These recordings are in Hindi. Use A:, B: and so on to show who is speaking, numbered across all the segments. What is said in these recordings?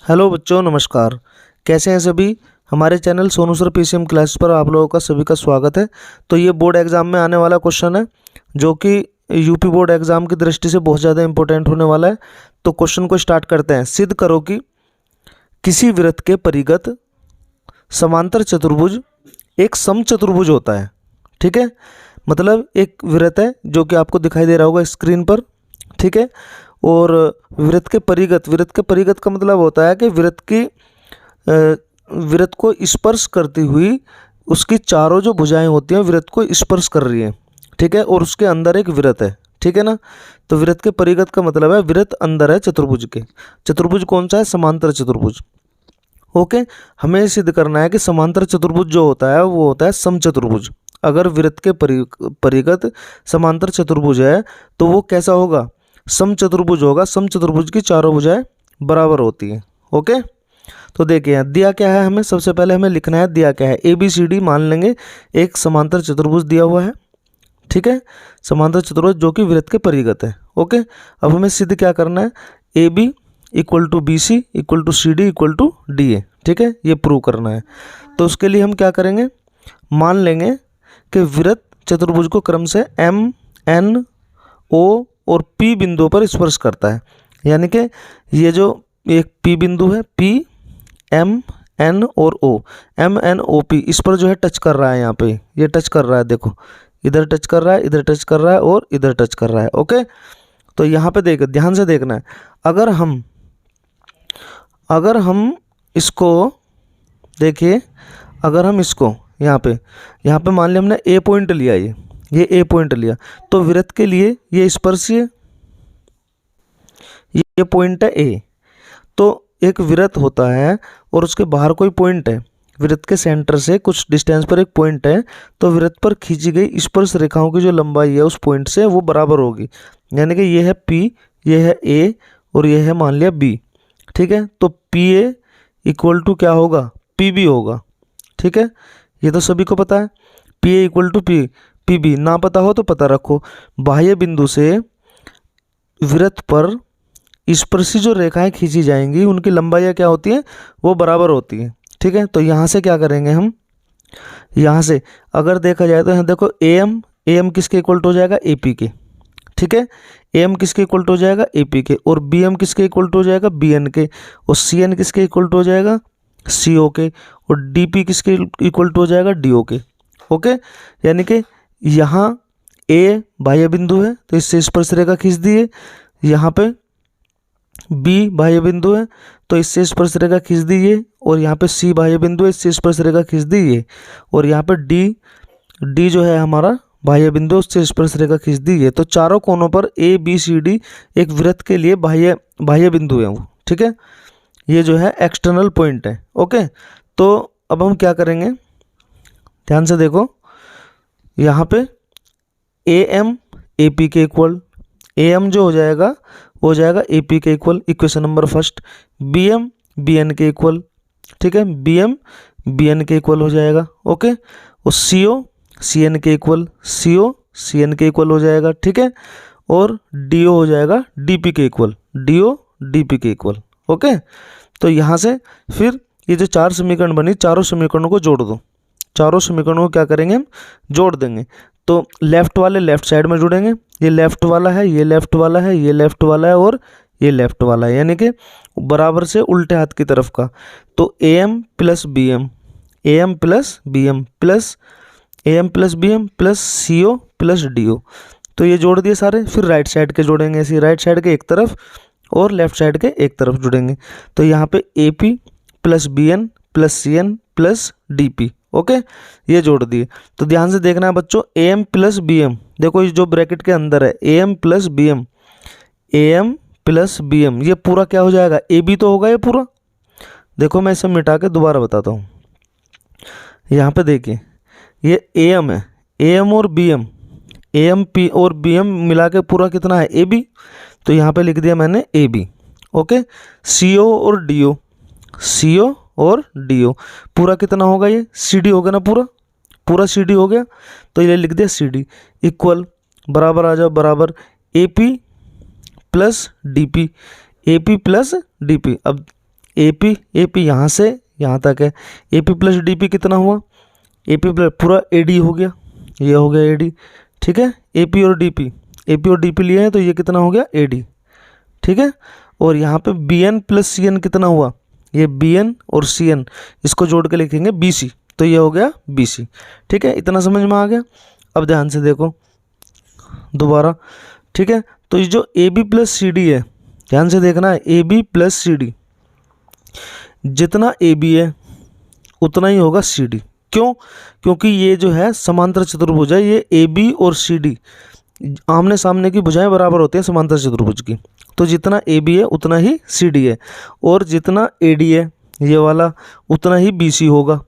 A: हेलो बच्चों, नमस्कार। कैसे हैं सभी। हमारे channel Sonu sir PCM class पर आप लोगों का सभी का स्वागत है। तो ये बोर्ड एग्ज़ाम में आने वाला क्वेश्चन है जो कि यूपी बोर्ड एग्ज़ाम की दृष्टि से बहुत ज़्यादा इंपॉर्टेंट होने वाला है। तो क्वेश्चन को स्टार्ट करते हैं। सिद्ध करो कि किसी वृत्त के परिगत समांतर चतुर्भुज एक समचतुर्भुज होता है। ठीक है, मतलब एक वृत्त है जो कि आपको दिखाई दे रहा होगा स्क्रीन पर। ठीक है, और वृत्त के परिगत का मतलब होता है कि वृत्त को स्पर्श करती हुई उसकी चारों जो भुजाएं होती हैं वृत्त को स्पर्श कर रही हैं। ठीक है, और उसके अंदर एक वृत्त है। ठीक है ना। तो वृत्त के परिगत का मतलब है वृत्त अंदर है चतुर्भुज के। चतुर्भुज कौन सा है? समांतर चतुर्भुज। ओके, हमें ये सिद्ध करना है कि समांतर चतुर्भुज जो होता है वो होता है समचतुर्भुज। अगर वृत्त के परिगत समांतर चतुर्भुज है तो वो कैसा होगा? समचतुर्भुज होगा। समचतुर्भुज की चारों भुजाएं बराबर होती हैं। ओके, तो देखिए दिया क्या है हमें। सबसे पहले हमें लिखना है दिया क्या है। ए बी सी डी मान लेंगे एक समांतर चतुर्भुज दिया हुआ है। ठीक है, समांतर चतुर्भुज जो कि वृत्त के परिगत है। ओके, अब हमें सिद्ध क्या करना है? A B equal to B C equal to C D equal to D A. ठीक है, ये प्रूव करना है। तो उसके लिए हम क्या करेंगे? मान लेंगे कि वृत्त चतुर्भुज को क्रम से एम एन ओ और पी बिंदुओं पर स्पर्श करता है। यानी कि ये जो एक पी बिंदु है, पी एम एन और ओ, एम एन ओ पी, इस पर जो है टच कर रहा है। यहाँ पे ये टच कर रहा है, देखो इधर टच कर रहा है, इधर टच कर रहा है और इधर टच कर रहा है। ओके, तो यहाँ पे देख ध्यान से देखना है। अगर हम इसको देखिए, अगर हम इसको यहाँ पे मान लिया हमने ए पॉइंट लिया, ये ए पॉइंट लिया, तो वृत्त के लिए ये स्पर्शीय ये पॉइंट है ए। तो एक वृत्त होता है और उसके बाहर कोई पॉइंट है, वृत्त के सेंटर से कुछ डिस्टेंस पर एक पॉइंट है, तो वृत्त पर खींची गई स्पर्श रेखाओं की जो लंबाई है उस पॉइंट से वो बराबर होगी। यानी कि ये है पी, ये है ए और ये है मान लिया बी। ठीक है, तो पी ए इक्वल टू क्या होगा? पी बी होगा। ठीक है, ये तो सभी को पता है। P A equal to P B. ना पता हो तो पता रखो। बाह्य बिंदु से वृत्त पर स्पर्शी जो रेखाएं खींची जाएंगी उनकी लंबाइयाँ क्या होती हैं? वो बराबर होती हैं। ठीक है, तो यहाँ से क्या करेंगे हम? यहाँ से अगर देखा जाए तो यहाँ देखो ए एम किसके इक्वल टू हो जाएगा? ए पी के। ठीक है, ए एम किसके इक्वल टू हो जाएगा? ए पी के। और बी एम किसके इक्वल टू हो जाएगा? बी एन के। और सी एन किसके इक्वल टू हो जाएगा? सी ओ के। और डी पी किसके इक्वल टू हो जाएगा? डी ओ के। ओके, यानी कि यहाँ ए बाह्य बिंदु है तो इससे स्पर्श रेखा खींच दिए। यहाँ पे बी बाह्य बिंदु है तो इससे स्पर्श रेखा खींच दीजिए। और यहाँ पे सी बाह्य बिंदु है, इससे स्पर्श रेखा खींच दीजिए। और यहाँ पे डी जो है हमारा बाह्य बिंदु, उससे स्पर्श रेखा खींच दीजिए। तो चारों कोनों पर ए बी सी डी एक वृत्त के लिए बाह्य बिंदु है वो। ठीक है, ये जो है एक्सटर्नल पॉइंट है। ओके, तो अब हम क्या करेंगे? ध्यान से देखो, यहाँ पे ए एम ए पी के इक्वल, ए एम जो हो जाएगा हो जाएगा ए पी के equal, equation number first. B M B N के इक्वल। ठीक है, बी एम बी एन के इक्वल हो जाएगा। ओके, और सी ओ सी एन के equal, C O C N के इक्वल हो जाएगा। ठीक है, और डी ओ हो जाएगा डी पी के equal, D O D P के इक्वल। ओके, तो यहाँ से फिर ये जो चार समीकरण बनी, चारों समीकरणों को जोड़ दो। चारों समीकरणों को क्या करेंगे हम? जोड़ देंगे। तो लेफ्ट वाले लेफ्ट साइड में जुड़ेंगे। ये लेफ्ट वाला है, ये लेफ्ट वाला है, ये लेफ्ट वाला है और ये लेफ्ट वाला है, यानी कि बराबर से उल्टे हाथ की तरफ का। तो A M plus B M, A M plus B M plus A M plus B M plus C O plus D O. तो ये जोड़ दिए सारे। फिर राइट साइड के जोड़ेंगे, ऐसे राइट साइड के एक तरफ और लेफ्ट साइड के एक तरफ जुड़ेंगे। तो यहाँ पे A P plus B N plus C N plus D P. Okay, ये जोड़ दिए। तो ध्यान से देखना है बच्चों, A M plus B M, देखो ये जो ब्रैकेट के अंदर है A M plus B M, A M plus B M, ये पूरा क्या हो जाएगा? ए बी तो होगा ये पूरा। देखो मैं इसे मिटा के दोबारा बताता हूँ। यहाँ पे देखिए ये ए एम है, ए एम और B M, A M P और बी एम मिला के पूरा कितना है? A B. तो यहाँ पे लिख दिया मैंने ए बी। ओके, सी ओ और डी ओ, सी ओ और डी ओ पूरा कितना होगा? ये सी डी होगा ना, पूरा सी डी हो गया। तो ये लिख दिया सी डी इक्वल, बराबर आ जाओ, बराबर ए पी प्लस डी पी, ए पी प्लस डी पी। अब ए पी यहाँ से यहाँ तक है, ए पी प्लस डी पी कितना हुआ, ए पी प्लस पूरा ए डी हो गया, ये हो गया ए डी, ठीक है। ए पी और डी पी लिए हैं तो ये कितना हो गया ए डी, ठीक है। और यहाँ पे B N plus C N कितना हुआ, ये बी एन और सी एन इसको जोड़ के लिखेंगे बी सी, तो ये हो गया बी सी, ठीक है। इतना समझ में आ गया। अब ध्यान से देखो दोबारा, ठीक है। तो ये जो A B plus C D है, ध्यान से देखना है, A B plus C D, जितना ए बी है उतना ही होगा सी डी। क्यों? क्योंकि ये जो है समांतर चतुर्भुज है, ये ए बी और सी डी आमने सामने की भुजाएं बराबर होती हैं समांतर चतुर्भुज की। तो जितना ए बी है उतना ही सी डी है, और जितना ए डी है ये वाला उतना ही बी सी होगा,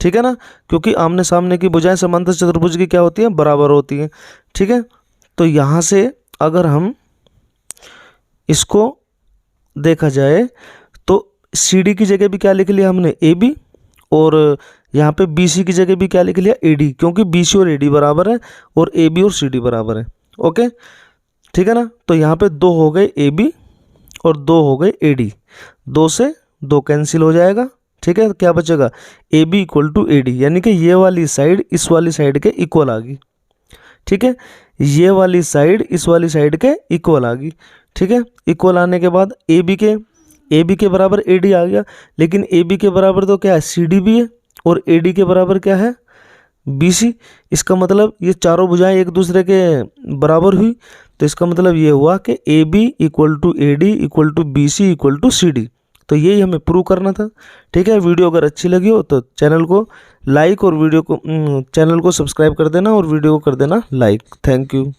A: ठीक है ना। क्योंकि आमने सामने की भुजाएं समांतर चतुर्भुज की क्या होती हैं, बराबर होती हैं, ठीक है। तो यहाँ से अगर हम इसको देखा जाए तो सी डी की जगह भी क्या लिख लिया हमने, ए बी, और यहाँ पे बी सी की जगह भी क्या लिख लिया, ए डी, क्योंकि बी सी और ए डी बराबर है और ए बी और सी डी बराबर है। ओके, ठीक है ना। तो यहाँ पे 2 हो गए ए बी और 2 हो गए ए डी, 2 से 2 कैंसिल हो जाएगा, ठीक है। क्या बचेगा, A B equal to A D, यानी कि ये वाली साइड इस वाली साइड के इक्वल आ गई, ठीक है। ये वाली साइड इस वाली साइड के इक्वल आ गई, ठीक है। इक्वल आने के बाद ए बी के बराबर ए डी आ गया, लेकिन ए बी के बराबर तो क्या है, सी डी भी है, और ए डी के बराबर क्या है, बी सी। इसका मतलब ये चारों भुजाएं एक दूसरे के बराबर हुई, तो इसका मतलब ये हुआ कि A B equal to A D equal to B C equal to C D. तो यही हमें प्रूव करना था, ठीक है। वीडियो अगर अच्छी लगी हो तो चैनल को लाइक और चैनल को सब्सक्राइब कर देना और वीडियो को कर देना लाइक। Thank you.